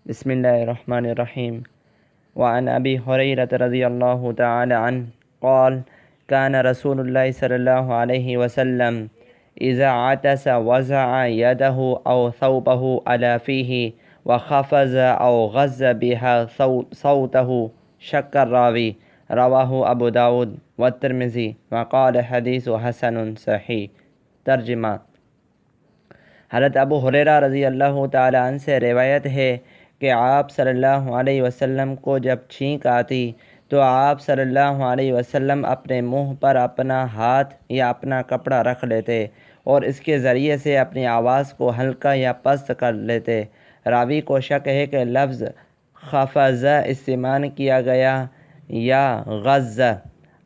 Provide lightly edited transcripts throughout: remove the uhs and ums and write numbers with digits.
بسم الله الرحمن الرحيم. وعن أبي هريرة رضي الله تعالى عنه قال: كان رسول الله صلى الله عليه وسلم إذا عطس وضع يده أو ثوبه على فيه وخفض أو غض بها صوته. شك الراوي. رواه أبو داود والترمذي وقال حدیث حسن صحیح. ترجمہ: حضرت ابو ہریرہ رضی اللہ تعالی عنہ سے روایت ہے کہ آپ صلی اللہ علیہ وسلم کو جب چھینک آتی تو آپ صلی اللہ علیہ وسلم اپنے منہ پر اپنا ہاتھ یا اپنا کپڑا رکھ لیتے اور اس کے ذریعے سے اپنی آواز کو ہلکا یا پست کر لیتے۔ راوی کو شک ہے کہ لفظ خفض استعمال کیا گیا یا غض۔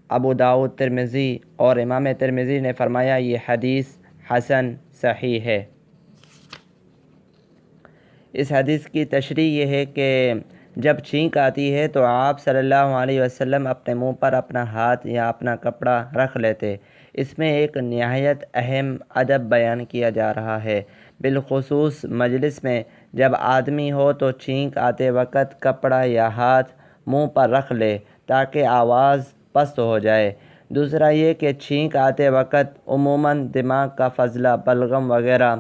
ابو داؤد، ترمذی اور امام ترمذی نے فرمایا یہ حدیث حسن صحیح ہے۔ اس حدیث کی تشریح یہ ہے کہ جب چھینک آتی ہے تو آپ صلی اللہ علیہ وسلم اپنے منہ پر اپنا ہاتھ یا اپنا کپڑا رکھ لیتے۔ اس میں ایک نہایت اہم ادب بیان کیا جا رہا ہے، بالخصوص مجلس میں جب آدمی ہو تو چھینک آتے وقت کپڑا یا ہاتھ منہ پر رکھ لے تاکہ آواز پست ہو جائے۔ دوسرا یہ کہ چھینک آتے وقت عموماً دماغ کا فضلہ، بلغم وغیرہ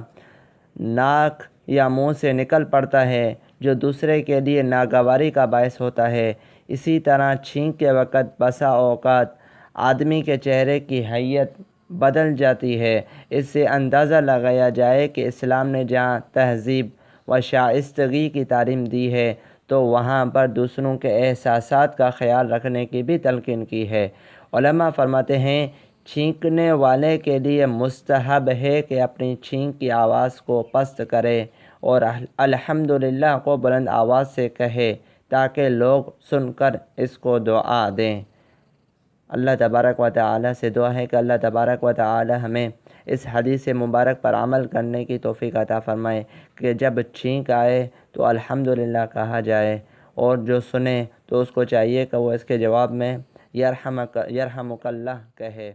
ناک یا منہ سے نکل پڑتا ہے جو دوسرے کے لیے ناگواری کا باعث ہوتا ہے۔ اسی طرح چھینک کے وقت بسا اوقات آدمی کے چہرے کی حیت بدل جاتی ہے۔ اس سے اندازہ لگایا جائے کہ اسلام نے جہاں تہذیب و شائستگی کی تعلیم دی ہے تو وہاں پر دوسروں کے احساسات کا خیال رکھنے کی بھی تلقین کی ہے۔ علماء فرماتے ہیں چھینکنے والے کے لیے مستحب ہے کہ اپنی چھینک کی آواز کو پست کرے اور الحمدللہ کو بلند آواز سے کہے تاکہ لوگ سن کر اس کو دعا دیں۔ اللہ تبارک و تعالی سے دعا ہے کہ اللہ تبارک و تعالی ہمیں اس حدیث مبارک پر عمل کرنے کی توفیق عطا فرمائے کہ جب چھینک آئے تو الحمدللہ کہا جائے، اور جو سنے تو اس کو چاہیے کہ وہ اس کے جواب میں یرحمک اللہ کہے۔